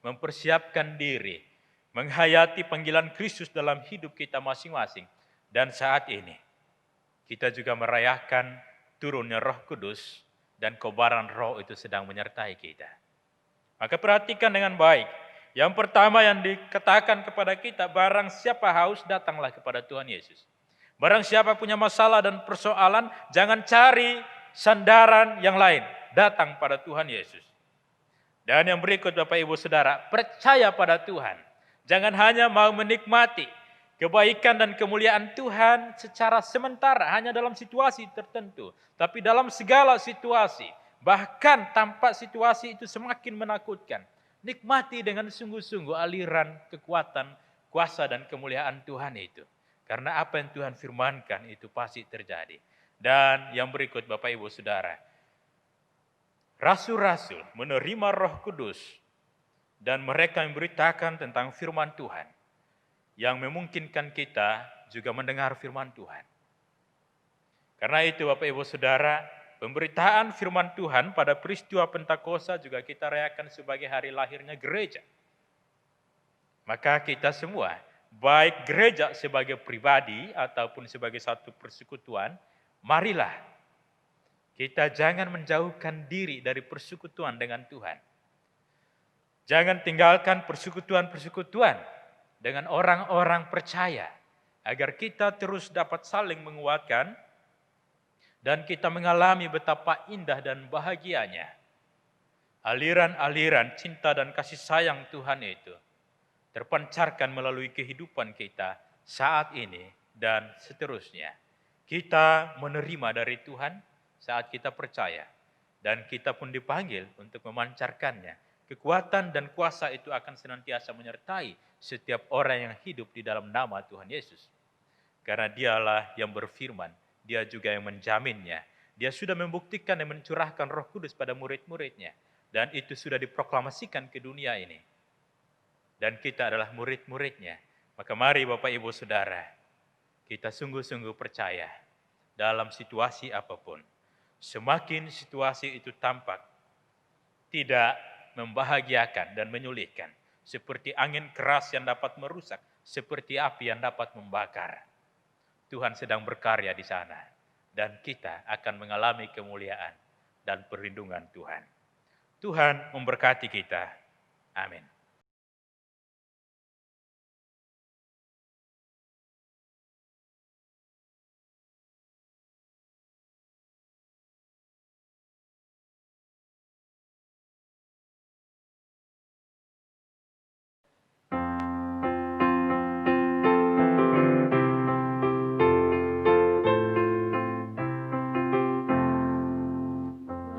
mempersiapkan diri, menghayati panggilan Kristus dalam hidup kita masing-masing. Dan saat ini kita juga merayakan turunnya Roh Kudus, dan kobaran roh itu sedang menyertai kita. Maka perhatikan dengan baik. Yang pertama yang dikatakan kepada kita, barang siapa haus, datanglah kepada Tuhan Yesus. Barang siapa punya masalah dan persoalan, jangan cari sandaran yang lain. Datang pada Tuhan Yesus. Dan yang berikut Bapak Ibu Saudara, percaya pada Tuhan. Jangan hanya mau menikmati kebaikan dan kemuliaan Tuhan secara sementara, hanya dalam situasi tertentu. Tapi dalam segala situasi, bahkan tanpa situasi itu semakin menakutkan. Nikmati dengan sungguh-sungguh aliran kekuatan, kuasa dan kemuliaan Tuhan itu. Karena apa yang Tuhan firmankan itu pasti terjadi. Dan yang berikut Bapak Ibu Saudara, rasul-rasul menerima Roh Kudus dan mereka memberitakan tentang firman Tuhan, yang memungkinkan kita juga mendengar firman Tuhan. Karena itu Bapak Ibu Saudara, pemberitaan firman Tuhan pada peristiwa Pentakosta juga kita rayakan sebagai hari lahirnya gereja. Maka kita semua, baik gereja sebagai pribadi ataupun sebagai satu persekutuan, marilah kita jangan menjauhkan diri dari persekutuan dengan Tuhan. Jangan tinggalkan persekutuan-persekutuan dengan orang-orang percaya, agar kita terus dapat saling menguatkan dan kita mengalami betapa indah dan bahagianya aliran-aliran cinta dan kasih sayang Tuhan itu terpancarkan melalui kehidupan kita saat ini dan seterusnya. Kita menerima dari Tuhan saat kita percaya, dan kita pun dipanggil untuk memancarkannya. Kekuatan dan kuasa itu akan senantiasa menyertai setiap orang yang hidup di dalam nama Tuhan Yesus. Karena dialah yang berfirman, dia juga yang menjaminnya. Dia sudah membuktikan dan mencurahkan Roh Kudus pada murid-muridnya. Dan itu sudah diproklamasikan ke dunia ini. Dan kita adalah murid-muridnya. Maka mari Bapak Ibu Saudara, kita sungguh-sungguh percaya dalam situasi apapun. Semakin situasi itu tampak tidak membahagiakan dan menyulitkan, seperti angin keras yang dapat merusak, seperti api yang dapat membakar, Tuhan sedang berkarya di sana, dan kita akan mengalami kemuliaan dan perlindungan Tuhan. Tuhan memberkati kita. Amin.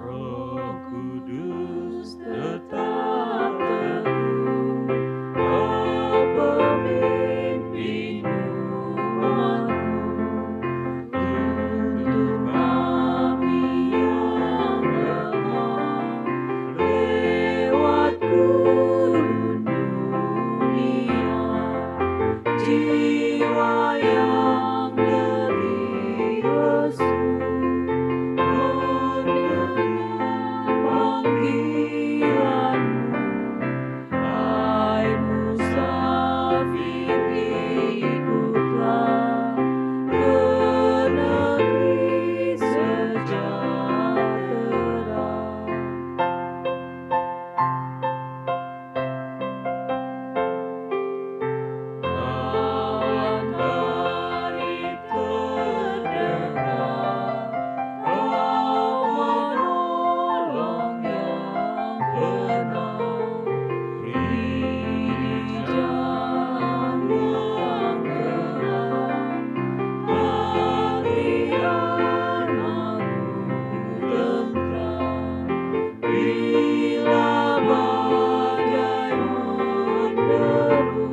Roh Kudus tetap teguh jiwa yang letih lesu mendengar panggilanmu. Hai musafir, ikutlah ke negeri sejahtera. Kawan karib terdekat, Kau menolong yang benar. Beri jalan yang terang, hati anakku tentram. Bila badai menderu,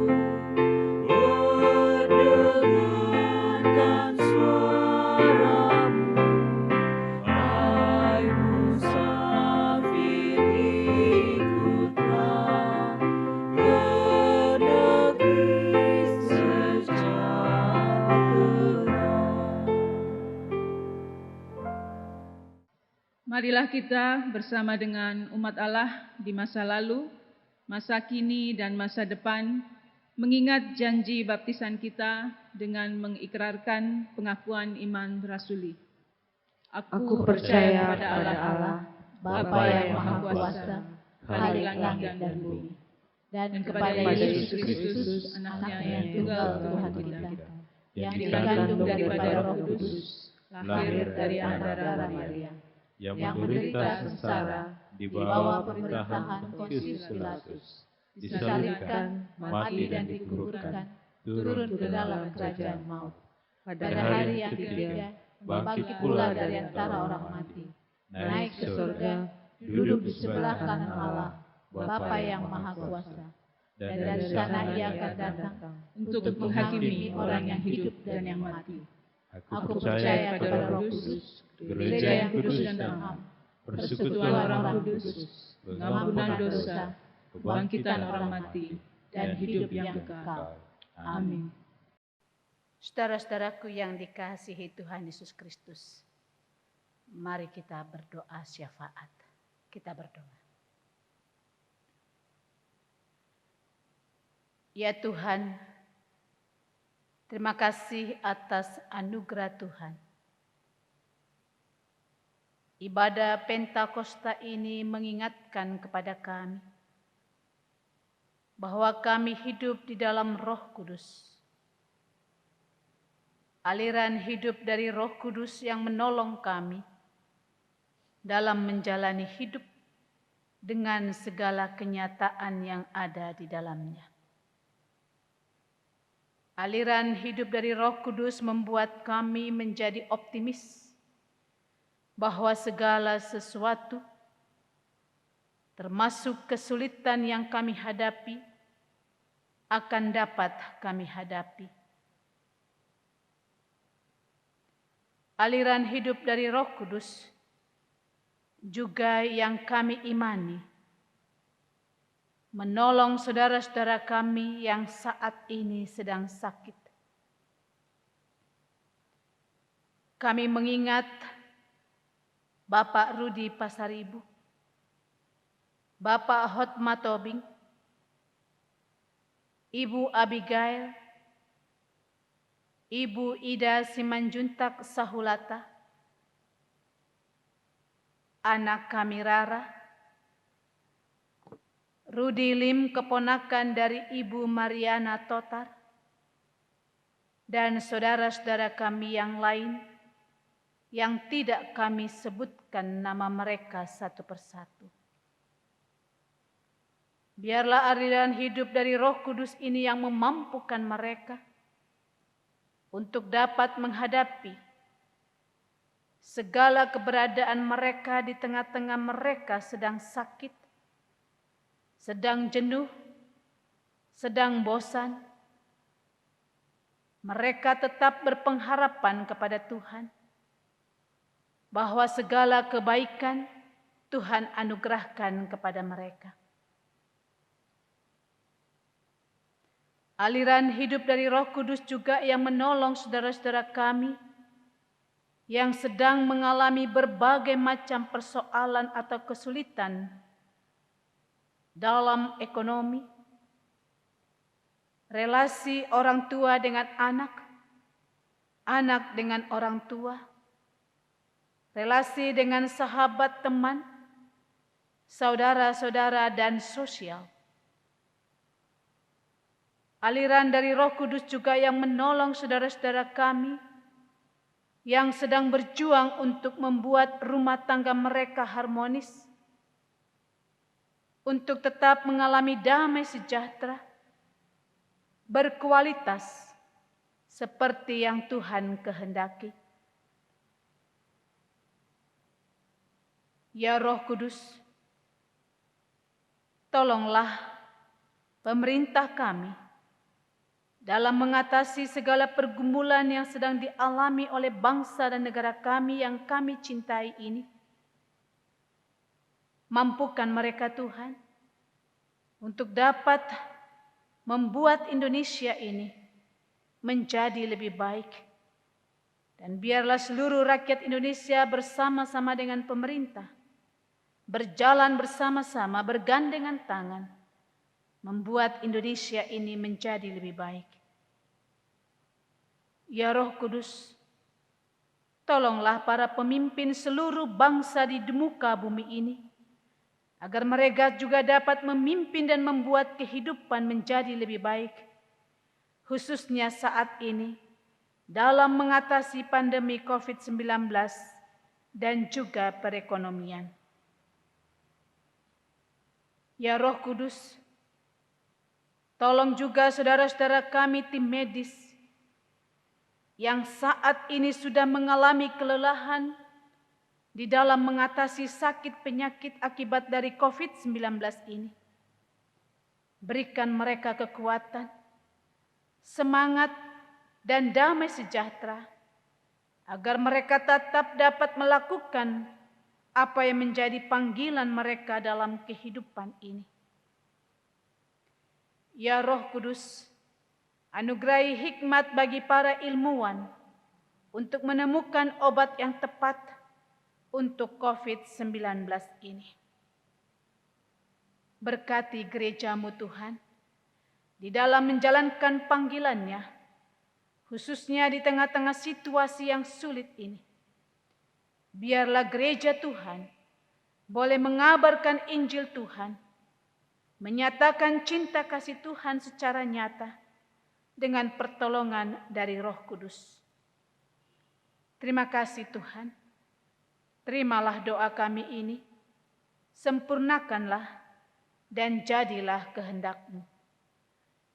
mendengarkan suaramu. Hai musafir, ikutlah ke negeri sejahtera. Marilah kita bersama dengan umat Allah di masa lalu, masa kini, dan masa depan mengingat janji baptisan kita dengan mengikrarkan pengakuan iman rasuli. Aku percaya pada Allah, Bapa yang Maha Kuasa, Khalik langit dan bumi, dan kepada Yesus Kristus, anaknya yang tunggal Tuhan kita, yang dikandung daripada Roh Kudus, lahir dari antara Maria, yang menderita sengsara di bawah pemerintahan Pontius Pilatus, disalibkan, mati dan dikuburkan, turun ke dalam kerajaan maut. Pada hari yang ketiga, bangkit pula dari antara orang mati, naik ke surga, duduk di sebelah kanan Allah, Bapa yang Maha Kuasa. Dan dari sana Ia akan datang untuk menghakimi orang yang hidup dan yang mati. Aku percaya kepada Roh Kudus, gereja yang kudus dan am, persekutuan orang kudus, pengampunan dosa, kebangkitan orang mati, dan hidup yang kekal. Amin. Saudara-saudaraku yang dikasihi Tuhan Yesus Kristus, mari kita berdoa syafaat. Kita berdoa. Ya Tuhan, terima kasih atas anugerah Tuhan. Ibadah Pentakosta ini mengingatkan kepada kami bahwa kami hidup di dalam Roh Kudus. Aliran hidup dari Roh Kudus yang menolong kami dalam menjalani hidup dengan segala kenyataan yang ada di dalamnya. Aliran hidup dari Roh Kudus membuat kami menjadi optimis bahwa segala sesuatu, termasuk kesulitan yang kami hadapi, akan dapat kami hadapi. Aliran hidup dari Roh Kudus juga yang kami imani, menolong saudara-saudara kami yang saat ini sedang sakit. Kami mengingat Bapak Rudi Pasaribu, Bapak Hotma Tobing, Ibu Abigail, Ibu Ida Simanjuntak Sahulata, anak kami Rara, Rudi Lim keponakan dari Ibu Mariana Totar, dan saudara-saudara kami yang lain yang tidak kami sebutkan nama mereka satu persatu. Biarlah aliran hidup dari Roh Kudus ini yang memampukan mereka untuk dapat menghadapi segala keberadaan mereka di tengah-tengah mereka sedang sakit, sedang jenuh, sedang bosan. Mereka tetap berpengharapan kepada Tuhan bahwa segala kebaikan Tuhan anugerahkan kepada mereka. Aliran hidup dari Roh Kudus juga yang menolong saudara-saudara kami yang sedang mengalami berbagai macam persoalan atau kesulitan dalam ekonomi, relasi orang tua dengan anak, anak dengan orang tua, relasi dengan sahabat teman, saudara-saudara dan sosial. Aliran dari Roh Kudus juga yang menolong saudara-saudara kami yang sedang berjuang untuk membuat rumah tangga mereka harmonis, untuk tetap mengalami damai sejahtera, berkualitas, seperti yang Tuhan kehendaki. Ya Roh Kudus, tolonglah pemerintah kami dalam mengatasi segala pergumulan yang sedang dialami oleh bangsa dan negara kami yang kami cintai ini. Mampukan mereka Tuhan untuk dapat membuat Indonesia ini menjadi lebih baik. Dan biarlah seluruh rakyat Indonesia bersama-sama dengan pemerintah, berjalan bersama-sama, bergandengan tangan, membuat Indonesia ini menjadi lebih baik. Ya Roh Kudus, tolonglah para pemimpin seluruh bangsa di muka bumi ini, agar mereka juga dapat memimpin dan membuat kehidupan menjadi lebih baik, khususnya saat ini dalam mengatasi pandemi COVID-19 dan juga perekonomian. Ya Roh Kudus, tolong juga saudara-saudara kami tim medis yang saat ini sudah mengalami kelelahan di dalam mengatasi sakit penyakit akibat dari COVID-19 ini. Berikan mereka kekuatan, semangat, dan damai sejahtera, agar mereka tetap dapat melakukan apa yang menjadi panggilan mereka dalam kehidupan ini. Ya Roh Kudus, anugerahi hikmat bagi para ilmuwan untuk menemukan obat yang tepat untuk COVID-19 ini. Berkati gereja-Mu Tuhan, di dalam menjalankan panggilannya, khususnya di tengah-tengah situasi yang sulit ini. Biarlah gereja Tuhan boleh mengabarkan Injil Tuhan, menyatakan cinta kasih Tuhan secara nyata dengan pertolongan dari Roh Kudus. Terima kasih Tuhan. Terimalah doa kami ini, sempurnakanlah dan jadilah kehendak-Mu.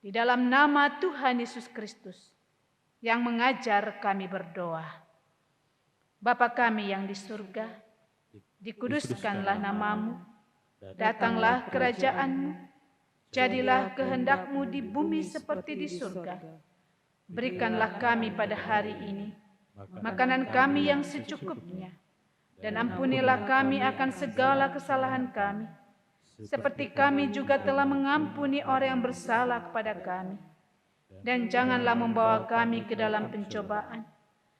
Di dalam nama Tuhan Yesus Kristus yang mengajar kami berdoa. Bapa kami yang di surga, dikuduskanlah nama-Mu, datanglah kerajaan-Mu, jadilah kehendak-Mu di bumi seperti di surga. Berikanlah kami pada hari ini makanan kami yang secukupnya, dan ampunilah kami akan segala kesalahan kami, seperti kami juga telah mengampuni orang yang bersalah kepada kami. Dan janganlah membawa kami ke dalam pencobaan,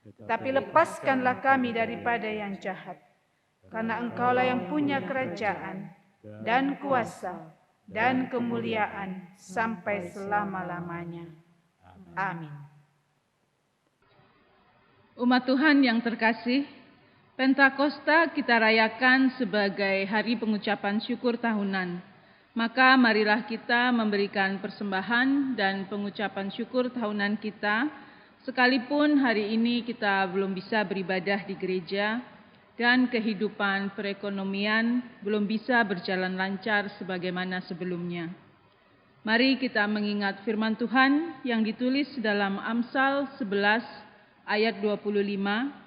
tetapi lepaskanlah kami daripada yang jahat. Karena Engkaulah yang punya kerajaan, dan kuasa, dan kemuliaan, sampai selama-lamanya. Amin. Umat Tuhan yang terkasih, Pentakosta kita rayakan sebagai hari pengucapan syukur tahunan. Maka marilah kita memberikan persembahan dan pengucapan syukur tahunan kita, sekalipun hari ini kita belum bisa beribadah di gereja dan kehidupan perekonomian belum bisa berjalan lancar sebagaimana sebelumnya. Mari kita mengingat firman Tuhan yang ditulis dalam Amsal 11 ayat 25.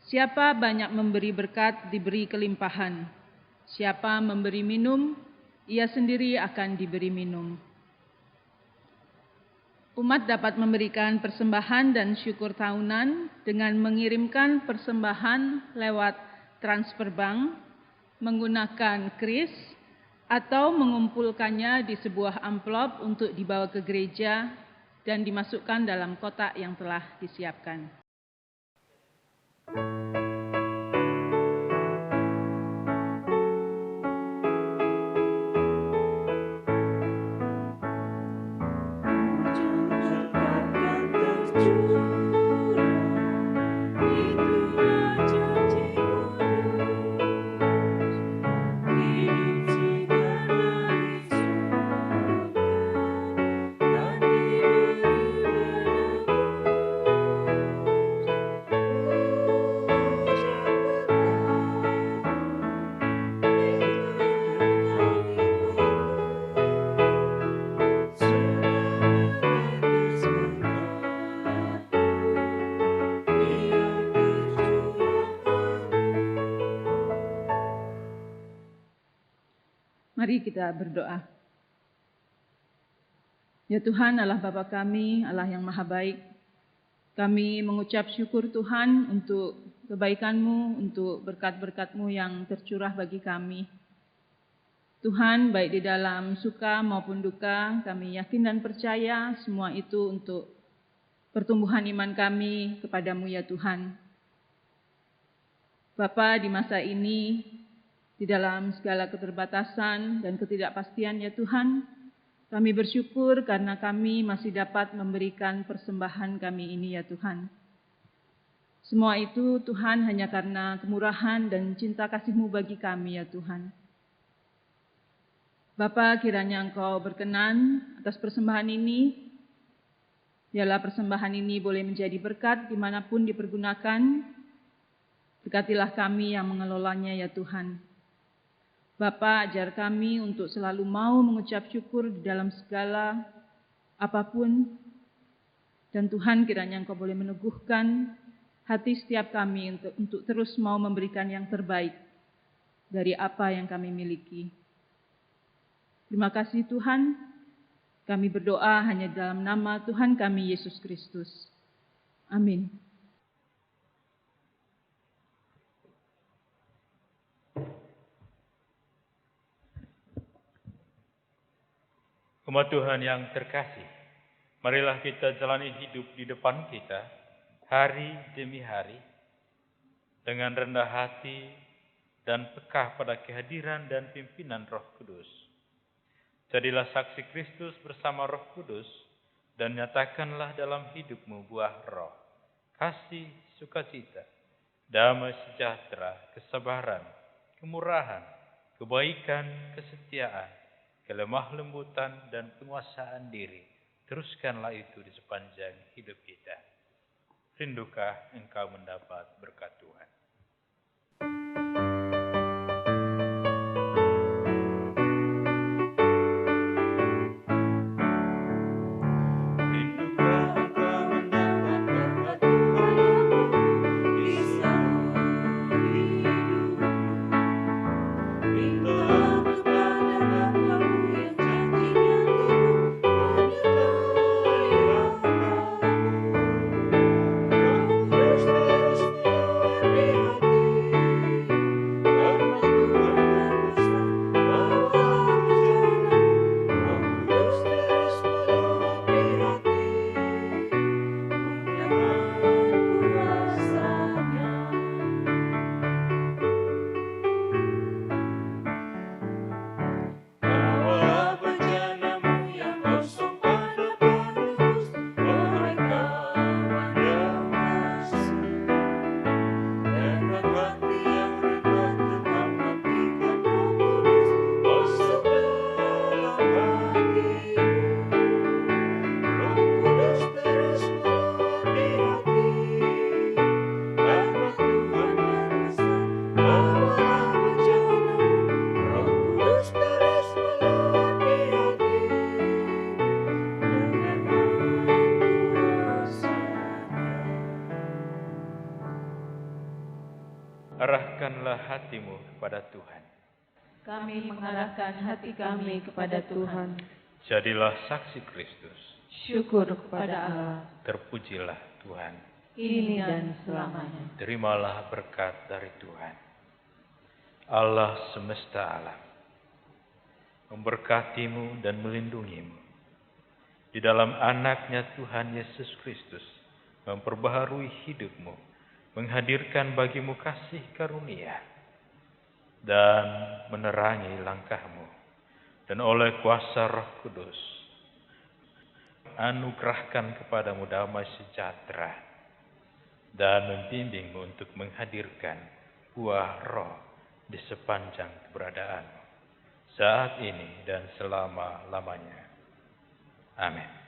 Siapa banyak memberi berkat diberi kelimpahan. Siapa memberi minum, ia sendiri akan diberi minum. Umat dapat memberikan persembahan dan syukur tahunan dengan mengirimkan persembahan lewat transfer bank, menggunakan kris, atau mengumpulkannya di sebuah amplop untuk dibawa ke gereja dan dimasukkan dalam kotak yang telah disiapkan. Mari kita berdoa. Ya Tuhan, Allah Bapa kami, Allah yang maha baik, kami mengucap syukur Tuhan untuk kebaikan-Mu, untuk berkat-berkat-Mu yang tercurah bagi kami. Tuhan, baik di dalam suka maupun duka, kami yakin dan percaya semua itu untuk pertumbuhan iman kami kepada-Mu ya Tuhan. Bapa, di masa ini, di dalam segala keterbatasan dan ketidakpastian ya Tuhan, kami bersyukur karena kami masih dapat memberikan persembahan kami ini ya Tuhan. Semua itu Tuhan hanya karena kemurahan dan cinta kasih-Mu bagi kami ya Tuhan. Bapa, kiranya Engkau berkenan atas persembahan ini. Biarlah persembahan ini boleh menjadi berkat dimanapun dipergunakan. Berkatilah kami yang mengelolanya ya Tuhan. Bapa, ajar kami untuk selalu mau mengucap syukur di dalam segala apapun. Dan Tuhan, kiranya Engkau boleh meneguhkan hati setiap kami untuk terus mau memberikan yang terbaik dari apa yang kami miliki. Terima kasih Tuhan, kami berdoa hanya dalam nama Tuhan kami Yesus Kristus. Amin. Umat Tuhan yang terkasih, marilah kita jalani hidup di depan kita, hari demi hari, dengan rendah hati dan peka pada kehadiran dan pimpinan Roh Kudus. Jadilah saksi Kristus bersama Roh Kudus, dan nyatakanlah dalam hidupmu buah roh, kasih, sukacita, damai sejahtera, kesabaran, kemurahan, kebaikan, kesetiaan, kelemah lembutan, dan penguasaan diri. Teruskanlah itu di sepanjang hidup kita. Rindukah engkau mendapat berkat Tuhan? Arahkanlah hatimu kepada Tuhan. Kami mengarahkan hati kami kepada Tuhan. Jadilah saksi Kristus. Syukur kepada Allah. Terpujilah Tuhan. Kini dan selamanya. Terimalah berkat dari Tuhan, Allah semesta alam. memberkatimu dan melindungimu. Di dalam anaknya Tuhan Yesus Kristus, memperbaharui hidupmu, menghadirkan bagimu kasih karunia, dan menerangi langkahmu. Dan oleh kuasa Roh Kudus, anugerahkan kepadamu damai sejahtera, dan membimbingmu untuk menghadirkan buah roh di sepanjang keberadaanmu, saat ini dan selama-lamanya. Amin.